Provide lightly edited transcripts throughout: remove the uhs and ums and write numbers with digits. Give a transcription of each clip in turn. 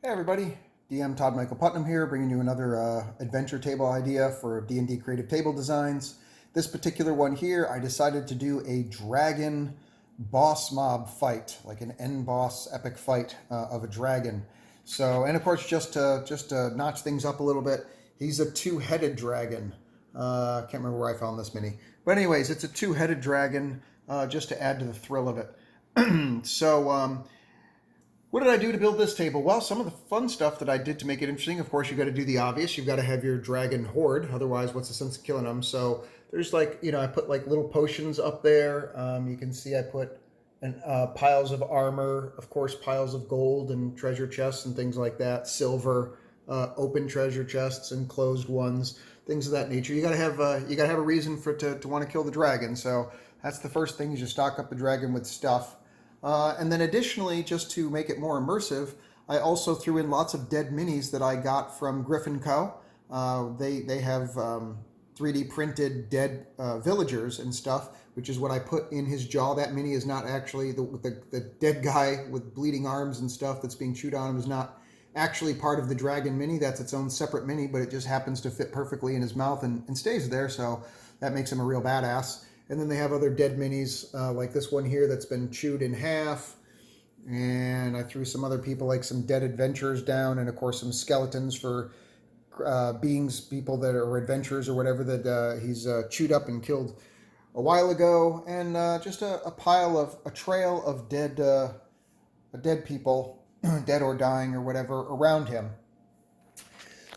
Hey everybody, DM Todd Michael Putnam here, bringing you another adventure table idea for D&D Creative Table Designs. This particular one here, I decided to do a dragon boss mob fight, like an end boss epic fight of a dragon. So, and of course, just to notch things up a little bit, he's a two-headed dragon. Can't remember where I found this mini, but anyways, it's a two-headed dragon, just to add to the thrill of it. What did I do to build this table? Well, some of the fun stuff that I did to make it interesting, of course, you got to do the obvious. You've got to have your dragon horde. Otherwise, what's the sense of killing them? So there's I put like little potions up there. You can see I put piles of armor, of course, piles of gold and treasure chests and things like that. Silver, open treasure chests and closed ones, things of that nature. You got to have a reason to want to kill the dragon. So that's the first thing, is you stock up the dragon with stuff. And then additionally, just to make it more immersive, I also threw in lots of dead minis that I got from Griffin Co. They have 3D printed dead villagers and stuff, which is what I put in his jaw. That mini is not actually the dead guy with bleeding arms and stuff that's being chewed on is not actually part of the dragon mini. That's its own separate mini, but it just happens to fit perfectly in his mouth and stays there. So that makes him a real badass. And then they have other dead minis, like this one here that's been chewed in half. And I threw some other people, like some dead adventurers down, and of course some skeletons for people that are adventurers or whatever that he's chewed up and killed a while ago. And just a trail of dead people, dead or dying or whatever, around him.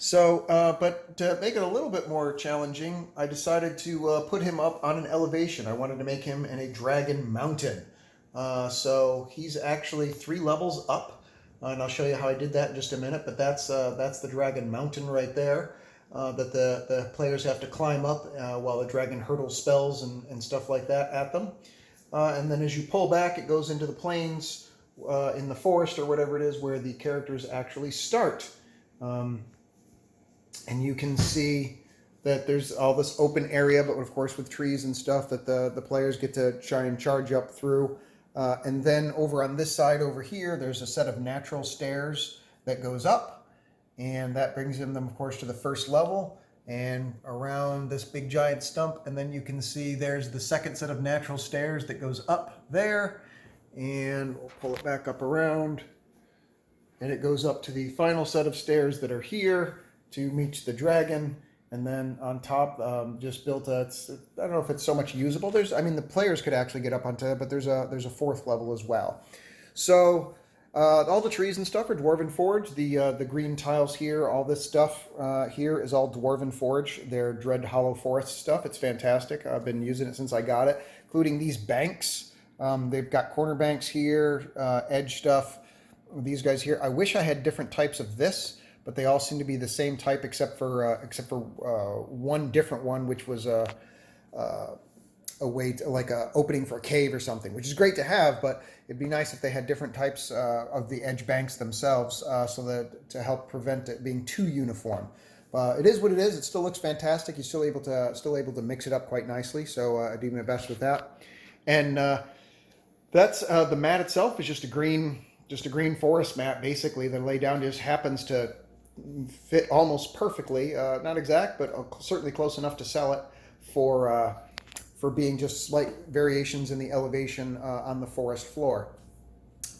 So, but to make it a little bit more challenging, I decided to put him up on an elevation. I wanted to make him in a dragon mountain. So he's actually 3 levels up, and I'll show you how I did that in just a minute. But that's the dragon mountain right there that the players have to climb up while the dragon hurtles spells and stuff like that at them. And then as you pull back, it goes into the plains in the forest or whatever it is where the characters actually start. And you can see that there's all this open area, but of course with trees and stuff that the players get to try and charge up through. And then over on this side over here, there's a set of natural stairs that goes up, and that brings them, of course, to the first level and around this big giant stump. And then you can see there's the second set of natural stairs that goes up there, and we'll pull it back up around, and it goes up to the final set of stairs that are here to meet the dragon. And then on top, just built I don't know if it's so much usable. The players could actually get up onto it, but there's a 4th level as well. So all the trees and stuff are Dwarven Forge. The green tiles here, all this stuff here is all Dwarven Forge. They're Dread Hollow Forest stuff. It's fantastic. I've been using it since I got it, including these banks. They've got corner banks here, edge stuff. These guys here. I wish I had different types of this, but they all seem to be the same type except for one different one, which was a way to, like a opening for a cave or something, which is great to have, but it'd be nice if they had different types of the edge banks themselves, so that to help prevent it being too uniform. It is what it is. It still looks fantastic. You're still able to mix it up quite nicely. So I do my best with that. And that's the mat itself is just a green forest mat, basically, that I lay down. Just happens to fit almost perfectly, not exact, but certainly close enough to sell it for being just slight variations in the elevation on the forest floor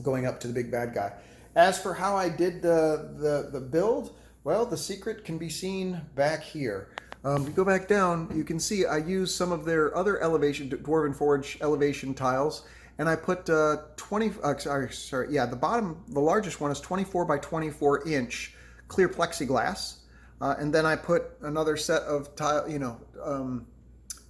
going up to the big bad guy. As for how I did the build, well, the secret can be seen back here. If you go back down, you can see I used some of their other Dwarven Forge elevation tiles, and I put the largest one is 24 by 24 inch clear plexiglass, and then I put another set of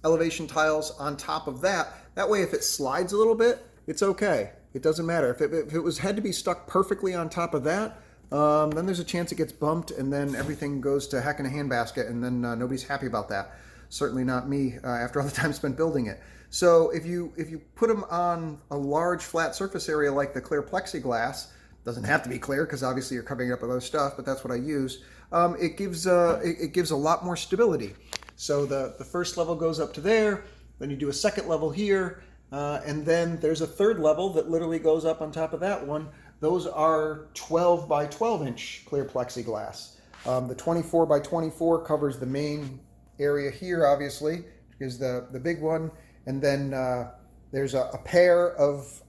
elevation tiles on top of that. That way, if it slides a little bit, it's okay. It doesn't matter. If it had to be stuck perfectly on top of that, then there's a chance it gets bumped, and then everything goes to heck in a handbasket, and then nobody's happy about that. Certainly not me after all the time spent building it. So if you put them on a large flat surface area like the clear plexiglass, doesn't have to be clear because obviously you're covering it up with other stuff, but that's what I use. It gives a lot more stability. So the first level goes up to there, then you do a second level here, and then there's a third level that literally goes up on top of that one those are 12 by 12 inch clear plexiglass. The 24 by 24 covers the main area here, obviously, is the big one. And then there's a pair of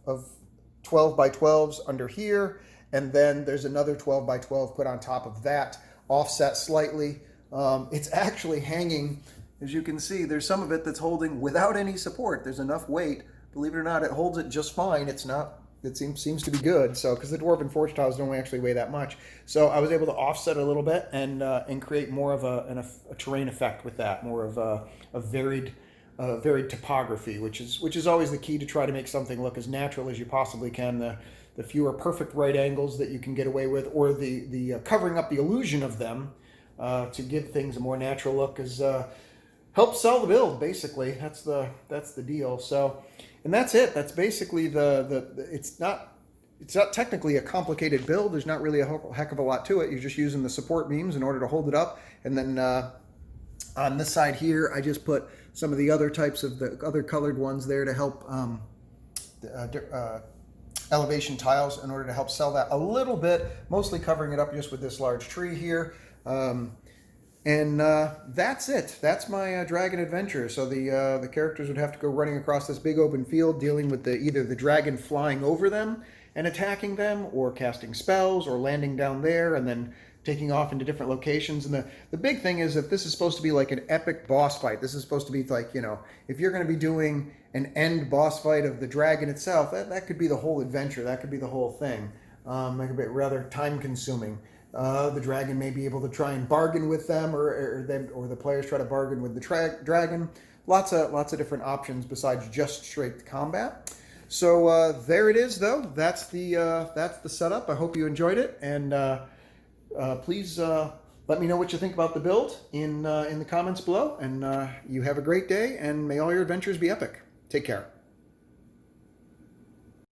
12 by 12s under here. And then there's another 12 by 12 put on top of that, offset slightly. It's actually hanging, as you can see, there's some of it that's holding without any support. There's enough weight. Believe it or not, it holds it just fine. It's not, it seems to be good. So, because the Dwarven Forge tiles don't actually weigh that much. So I was able to offset a little bit and create more of a terrain effect with that, more of a varied topography, which is always the key to try to make something look as natural as you possibly can. The fewer perfect right angles that you can get away with, or the covering up the illusion of them to give things a more natural look, is help sell the build. Basically, that's the deal. So, and that's it. That's basically it's not technically a complicated build. There's not really a heck of a lot to it. You're just using the support beams in order to hold it up, and then on this side here, I just put some of the other types of the other colored ones there to help elevation tiles in order to help sell that a little bit, mostly covering it up just with this large tree here. And that's it. That's my dragon adventure. So the characters would have to go running across this big open field, dealing with either the dragon flying over them and attacking them, or casting spells, or landing down there and then taking off into different locations. And the big thing is that this is supposed to be like an epic boss fight. This is supposed to be like, you know, if you're going to be doing an end boss fight of the dragon itself, that could be the whole adventure. That could be the whole thing. That could be rather time consuming. The dragon may be able to try and bargain with them, or the players try to bargain with the dragon. Lots of different options besides just straight combat. So there it is, though. That's the setup. I hope you enjoyed it, and please let me know what you think about the build in the comments below. And you have a great day, and may all your adventures be epic. Take care.